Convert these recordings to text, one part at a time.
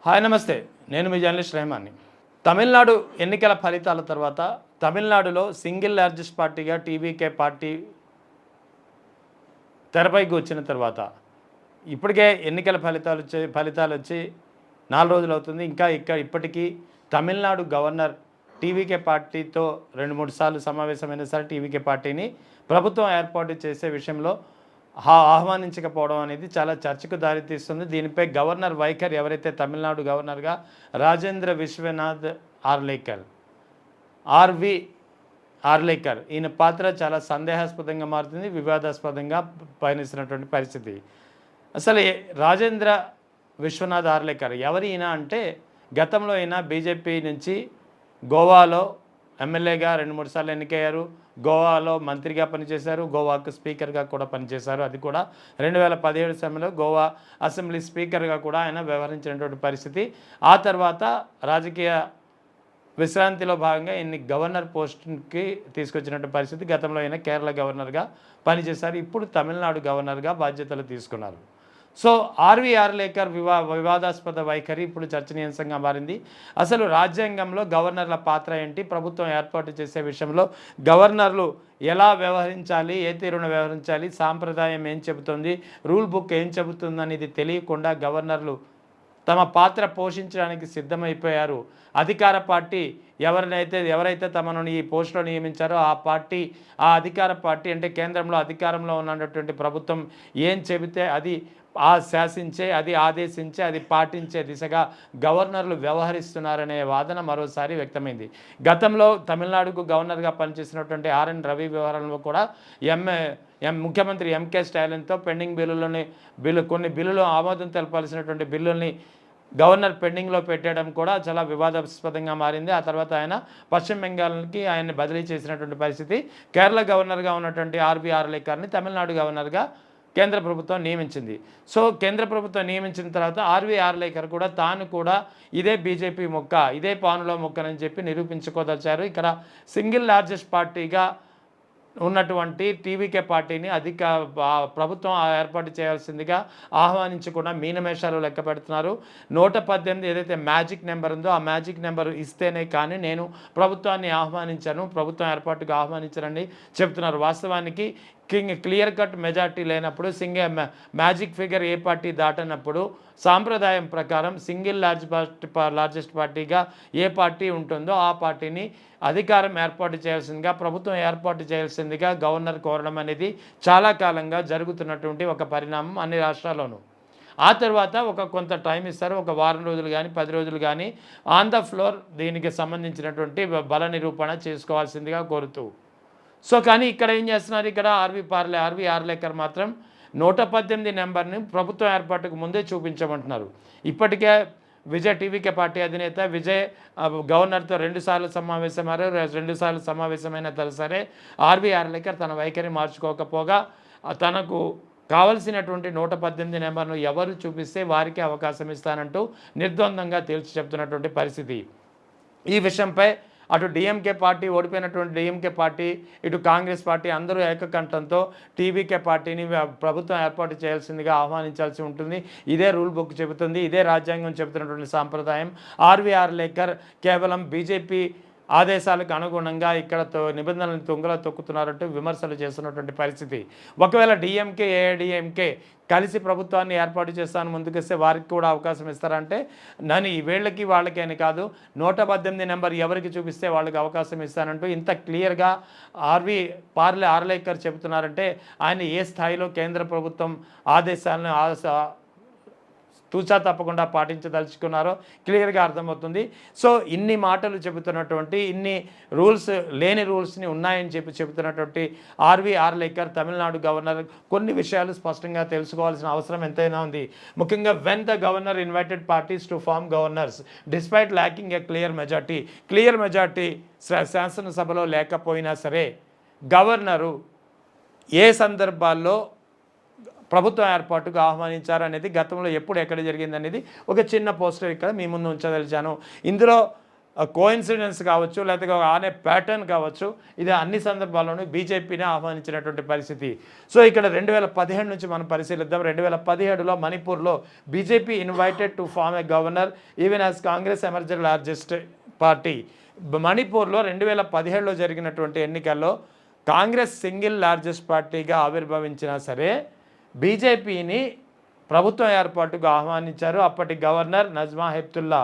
Hi నమస్తే, నేను మీ journalist రెహమాన్ని. Tamil Nadu ఎన్నికల ఫలితాల తర్వాత తమిళనాడులో సింగిల్ లార్జెస్ట్ పార్టీగా టీవీకే పార్టీ తెరపైకి వచ్చిన తర్వాత ఇప్పటికే ఎన్నికల ఫలితాలు వచ్చి 4 రోజులు అవుతుంది. ఇంకా ఇప్పటికీ తమిళనాడు గవర్నర్ టీవీకే పార్టీతో 2-3 సార్లు సమావేశమైన సరే టీవీకే పార్టీని ప్రభుత్వం ఏర్పాటు చేసే విషయంలో ఆహ్వానించకపోవడం అనేది చాలా చర్చకు దారితీస్తుంది. దీనిపై గవర్నర్ వైఖరి ఎవరైతే తమిళనాడు గవర్నర్గా రాజేంద్ర విశ్వనాథ్ ఆర్లేకర్ ఈయన పాత్ర చాలా సందేహాస్పదంగా మారుతుంది, వివాదాస్పదంగా పయనిస్తున్నటువంటి పరిస్థితి. అసలు రాజేంద్ర విశ్వనాథ్ ఆర్లేకర్ ఎవరు ఈయన అంటే, గతంలో ఈయన బీజేపీ నుంచి గోవాలో ఎమ్మెల్యేగా 2-3 సార్లు ఎన్నికయ్యారు. గోవాలో మంత్రిగా పనిచేశారు, గోవాకు స్పీకర్గా కూడా పనిచేశారు. అది కూడా 2017 సమయంలో గోవా అసెంబ్లీ స్పీకర్గా కూడా ఆయన వ్యవహరించినటువంటి పరిస్థితి. ఆ తర్వాత రాజకీయ విశ్రాంతిలో భాగంగా ఈయన్ని గవర్నర్ పోస్ట్కి తీసుకొచ్చినటువంటి పరిస్థితి. గతంలో ఆయన కేరళ గవర్నర్గా పనిచేశారు, ఇప్పుడు తమిళనాడు గవర్నర్గా బాధ్యతలు తీసుకున్నారు. సో ఆర్లేకర్ వివాదాస్పద వైఖరి ఇప్పుడు చర్చనీయాంశంగా మారింది. అసలు రాజ్యాంగంలో గవర్నర్ల పాత్ర ఏంటి, ప్రభుత్వం ఏర్పాటు చేసే విషయంలో గవర్నర్లు ఎలా వ్యవహరించాలి, ఏ తీరున వ్యవహరించాలి, సాంప్రదాయం ఏం చెబుతుంది, రూల్ బుక్ ఏం చెబుతుంది అనేది తెలియకుండా గవర్నర్లు తమ పాత్ర పోషించడానికి సిద్ధమైపోయారు. అధికార పార్టీ ఎవరైతే తమను ఈ పోస్టులో నియమించారో ఆ అధికార పార్టీ అంటే కేంద్రంలో అధికారంలో ఉన్నటువంటి ప్రభుత్వం ఏం చెబితే అది శాసించే, అది ఆదేశించే, అది పాటించే దిశగా గవర్నర్లు వ్యవహరిస్తున్నారనే వాదన మరోసారి వ్యక్తమైంది. గతంలో తమిళనాడుకు గవర్నర్గా పనిచేసినటువంటి ఆర్ఎన్ రవి వ్యవహారంలో కూడా ముఖ్యమంత్రి ఎంకే స్టాలిన్తో పెండింగ్ కొన్ని బిల్లులు ఆమోదం తెలపాల్సినటువంటి బిల్లుల్ని గవర్నర్ పెండింగ్లో పెట్టడం కూడా చాలా వివాదాస్పదంగా మారింది. ఆ తర్వాత పశ్చిమ బెంగాల్కి ఆయన్ని బదిలీ చేసినటువంటి పరిస్థితి. కేరళ గవర్నర్గా ఉన్నటువంటి ఆర్లేకర్ని తమిళనాడు గవర్నర్గా కేంద్ర ప్రభుత్వం నియమించింది. సో కేంద్ర ప్రభుత్వం నియమించిన తర్వాత ఆర్లేకర్ కూడా తాను కూడా ఇదే బీజేపీ మొక్క, ఇదే పానులో మొక్కనని చెప్పి నిరూపించుకోదలిచారు. ఇక్కడ సింగిల్ లార్జెస్ట్ పార్టీగా ఉన్నటువంటి టీవీకే పార్టీని ప్రభుత్వం ఏర్పాటు చేయాల్సిందిగా ఆహ్వానించకుండా మీనమేషాలు లెక్క పెడుతున్నారు. 118 ఏదైతే మ్యాజిక్ నెంబర్ ఉందో ఆ మ్యాజిక్ నెంబర్ ఇస్తేనే కానీ నేను ప్రభుత్వాన్ని ఆహ్వానించాను, ప్రభుత్వం ఏర్పాటుకు ఆహ్వానించరని చెప్తున్నారు. వాస్తవానికి క్లియర్ కట్ మెజార్టీ లేనప్పుడు మ్యాజిక్ ఫిగర్ ఏ పార్టీ దాటనప్పుడు సాంప్రదాయం ప్రకారం సింగిల్ లార్జెస్ట్ పార్టీగా ఏ పార్టీ ఉంటుందో ఆ పార్టీని అధికారం ఏర్పాటు చేయాల్సిందిగా, ప్రభుత్వం ఏర్పాటు చేయాల్సిందిగా గవర్నర్ కోరడం అనేది చాలా కాలంగా జరుగుతున్నటువంటి ఒక పరిణామం అన్ని రాష్ట్రాల్లోనూ. ఆ తర్వాత కొంత టైం ఇస్తారు, ఒక వారం రోజులు కానీ 10 రోజులు కానీ ఆన్ ద ఫ్లోర్ దీనికి సంబంధించినటువంటి బల నిరూపణ చేసుకోవాల్సిందిగా కోరుతూ. సో కానీ ఇక్కడ ఏం చేస్తున్నారు, ఇక్కడ ఆర్లేకర్ మాత్రం 118 నెంబర్ని ప్రభుత్వం ఏర్పాటుకు ముందే చూపించమంటున్నారు. ఇప్పటికే టీవీకే పార్టీ అధినేత విజయ్ గవర్నర్తో 2 సార్లు సమావేశమయ్యారు. 2 సార్లు సమావేశమైన సరే ఆర్లేకర్ తన వైఖరి మార్చుకోకపోగా తనకు కావలసినటువంటి 118 నెంబర్ను ఎవరు చూపిస్తే వారికి అవకాశం ఇస్తానంటూ నిర్ద్వందంగా తేల్చి చెప్తున్నటువంటి పరిస్థితి. ఈ విషయంపై అటు డిఎంకే పార్టీ, ఓడిపోయినటువంటి డిఎంకే పార్టీ, ఇటు కాంగ్రెస్ పార్టీ అందరూ ఏకకంఠంతో టీవీకే పార్టీని ప్రభుత్వం ఏర్పాటు చేయాల్సిందిగా ఆహ్వానించాల్సి ఉంటుంది. ఇదే రూల్ బుక్ చెబుతుంది, ఇదే రాజ్యాంగం చెబుతున్నటువంటి సాంప్రదాయం. ఆర్లేకర్ కేవలం బీజేపీ ఆదేశాలకు అనుగుణంగా ఇక్కడ నిబంధనలను తుంగలో తొక్కుతున్నారంటూ విమర్శలు చేస్తున్నటువంటి పరిస్థితి. ఒకవేళ డిఎంకే ఏఐడిఎంకే కలిసి ప్రభుత్వాన్ని ఏర్పాటు చేస్తాను ముందుకొస్తే వారికి కూడా అవకాశం ఇస్తారంటే వీళ్ళకి వాళ్ళకేని కాదు, 118 నెంబర్ ఎవరికి చూపిస్తే వాళ్ళకి అవకాశం ఇస్తానంటూ ఇంత క్లియర్గా ఆర్లేకర్ చెబుతున్నారంటే ఆయన ఏ స్థాయిలో కేంద్ర ప్రభుత్వం ఆదేశాలను తూచా తప్పకుండా పాటించదలుచుకున్నారో క్లియర్గా అర్థమవుతుంది. సో ఇన్ని మాటలు చెబుతున్నటువంటి, ఇన్ని లేని రూల్స్ని ఉన్నాయని చెబుతున్నటువంటి ఆర్లేకర్ తమిళనాడు గవర్నర్ కొన్ని విషయాలు స్పష్టంగా తెలుసుకోవాల్సిన అవసరం ఎంతైనా ఉంది. ముఖ్యంగా when the governor invited parties to form governors despite lacking a clear majority శాసనసభలో లేకపోయినా సరే గవర్నరు ఏ సందర్భాల్లో ప్రభుత్వం ఏర్పాటుకు ఆహ్వానించారు అనేది గతంలో ఎక్కడ జరిగిందనేది ఒక చిన్న పోస్టర్ ఇక్కడ మీ ముందు ఉంచదలిచాను. ఇందులో కోయిన్సిడెన్స్ కావచ్చు, లేకపోతే ఆనే ప్యాటర్న్ కావచ్చు, ఇది అన్ని సందర్భాల్లోనూ బీజేపీని ఆహ్వానించినటువంటి పరిస్థితి. సో ఇక్కడ 2017 నుంచి మనం పరిశీలిద్దాం. 2017లో మణిపూర్లో BJP invited to form a governor even as Congress emerged largest party. మణిపూర్లో 2017లో జరిగినటువంటి ఎన్నికల్లో కాంగ్రెస్ సింగిల్ లార్జెస్ట్ పార్టీగా ఆవిర్భవించినా సరే బీజేపీని ప్రభుత్వం ఏర్పాటుకు ఆహ్వానించారు. అప్పటి గవర్నర్ నజ్మా హెప్తుల్లా.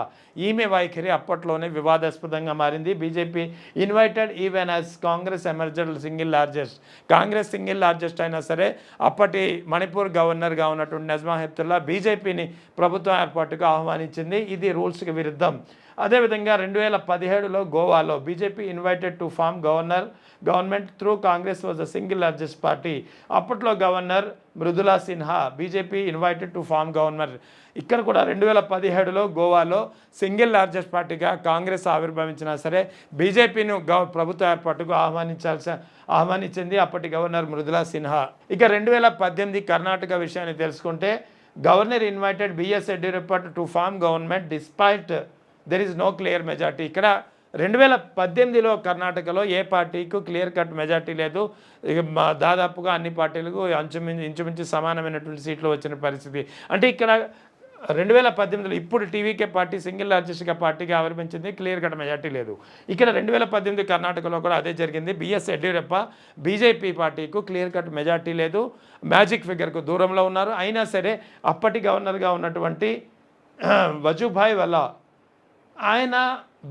ఈమె వైఖరి అప్పట్లోనే వివాదాస్పదంగా మారింది. BJP invited even as Congress emerged single largest. Congress single largest అయినా సరే అప్పటి మణిపూర్ గవర్నర్గా ఉన్నటువంటి నజ్మా హెప్తుల్లా బీజేపీని ప్రభుత్వం ఏర్పాటుకు ఆహ్వానించింది. ఇది రూల్స్కి విరుద్ధం. అదేవిధంగా 2017లో గోవాలో BJP invited to form government though Congress was the single largest party. అప్పట్లో governor Mridula Sinha. BJP invited to form governor. ఇక్కడ కూడా 2017లో గోవాలో సింగిల్ లార్జెస్ట్ పార్టీగా కాంగ్రెస్ ఆవిర్భవించినా సరే బీజేపీని ప్రభుత్వ ఏర్పాటుకు ఆహ్వానించింది అప్పటి గవర్నర్ మృదులా సిన్హా. ఇక 2018 కర్ణాటక విషయాన్ని తెలుసుకుంటే governor invited B S Yediyurappa to form government despite there is no clear majority. ఇక్కడ 2018లో కర్ణాటకలో ఏ పార్టీకు క్లియర్ కట్ మెజార్టీ లేదు. ఇక దాదాపుగా అన్ని పార్టీలకు ఇంచుమించు సమానమైనటువంటి సీట్లు వచ్చిన పరిస్థితి. అంటే ఇక్కడ 2018లో ఇప్పుడు టీవీకే పార్టీ సింగిల్ లార్జెస్ట్గా పార్టీగా ఆవిర్భించింది, క్లియర్ కట్ మెజార్టీ లేదు. ఇక్కడ 2018 కర్ణాటకలో కూడా అదే జరిగింది. బిఎస్ యడ్యూరప్ప బీజేపీ పార్టీకు క్లియర్ కట్ మెజార్టీ లేదు, మ్యాజిక్ ఫిగర్కు దూరంలో ఉన్నారు. అయినా సరే అప్పటి గవర్నర్గా ఉన్నటువంటి వజుభాయ్ వాలా ఆయన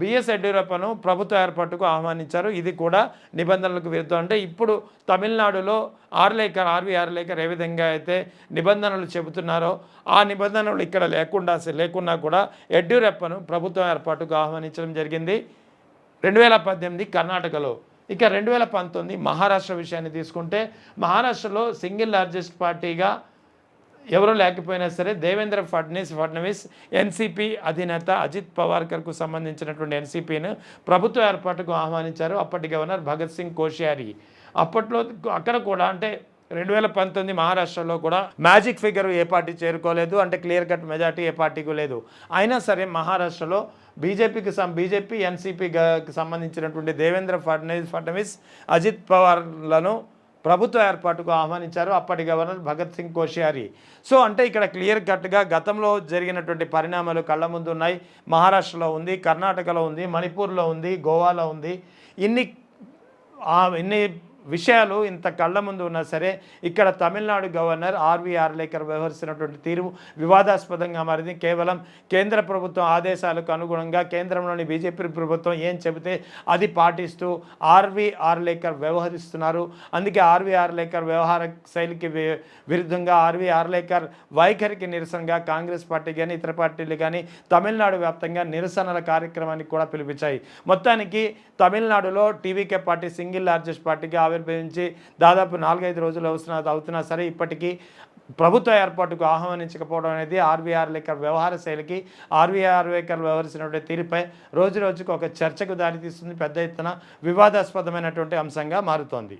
బిఎస్ యడ్యూరప్పను ప్రభుత్వ ఏర్పాటుకు ఆహ్వానించారు. ఇది కూడా నిబంధనలకు విరుద్ధం. అంటే ఇప్పుడు తమిళనాడులో ఆర్వి ఆర్లేకర్ ఏ విధంగా అయితే నిబంధనలు చెబుతున్నారో ఆ నిబంధనలు ఇక్కడ లేకున్నా కూడా యడ్యూరప్పను ప్రభుత్వం ఏర్పాటుకు ఆహ్వానించడం జరిగింది 2018 కర్ణాటకలో. ఇక 2019 మహారాష్ట్ర విషయాన్ని తీసుకుంటే మహారాష్ట్రలో సింగిల్ లార్జెస్ట్ పార్టీగా ఎవరూ లేకపోయినా సరే దేవేంద్ర ఫడ్నవీస్ ఎన్సీపీ అధినేత అజిత్ పవార్కర్కు సంబంధించినటువంటి ఎన్సీపీని ప్రభుత్వ ఏర్పాటుకు ఆహ్వానించారు అప్పటి గవర్నర్ భగత్ సింగ్ కోశ్యారి. అప్పట్లో అక్కడ కూడా అంటే 2019 మహారాష్ట్రలో కూడా మ్యాజిక్ ఫిగర్ ఏ పార్టీ చేరుకోలేదు, అంటే క్లియర్ కట్ మెజార్టీ ఏ పార్టీకి లేదు. అయినా సరే మహారాష్ట్రలో బీజేపీ ఎన్సీపీకి సంబంధించినటువంటి దేవేంద్ర ఫడ్నవీస్ అజిత్ పవార్లను ప్రభుత్వ ఏర్పాటుకు ఆహ్వానించారు అప్పటి గవర్నర్ భగత్ సింగ్ కోశ్యారి. సో అంటే ఇక్కడ క్లియర్ కట్గా గతంలో జరిగినటువంటి పరిణామాలు కళ్ళ ముందు ఉన్నాయి. మహారాష్ట్రలో ఉంది, కర్ణాటకలో ఉంది, మణిపూర్లో ఉంది, గోవాలో ఉంది. ఇన్ని విషయాలు ఇంత కళ్ళ ముందు ఉన్నా సరే ఇక్కడ తమిళనాడు గవర్నర్ ఆర్వి ఆర్లేకర్ వ్యవహరిస్తున్నటువంటి తీరు వివాదాస్పదంగా మారింది. కేవలం కేంద్ర ప్రభుత్వం ఆదేశాలకు అనుగుణంగా కేంద్రంలోని బీజేపీ ప్రభుత్వం ఏం చెబితే అది పాటిస్తూ ఆర్వి ఆర్లేకర్ వ్యవహరిస్తున్నారు. అందుకే ఆర్వి ఆర్లేకర్ వ్యవహార శైలికి విరుద్ధంగా ఆర్వి ఆర్లేకర్ వైఖరికి నిరసనగా కాంగ్రెస్ పార్టీ కానీ ఇతర పార్టీలు కానీ తమిళనాడు వ్యాప్తంగా నిరసనల కార్యక్రమానికి కూడా పిలిపించాయి. మొత్తానికి తమిళనాడులో టీవీకే పార్టీ సింగిల్ లార్జెస్ట్ పార్టీగా ఆవిర్భవించి దాదాపు 4-5 రోజులు అవుతున్నా సరే ఇప్పటికీ ప్రభుత్వ ఏర్పాటుకు ఆహ్వానించకపోవడం అనేది ఆర్వి ఆర్లేకర్ వ్యవహార శైలికి ఆర్వి ఆర్లేకర్ వ్యవహరిస్తున్నటువంటి తీరుపై రోజుకు ఒక చర్చకు దారితీస్తుంది. పెద్ద ఎత్తున వివాదాస్పదమైనటువంటి అంశంగా మారుతోంది.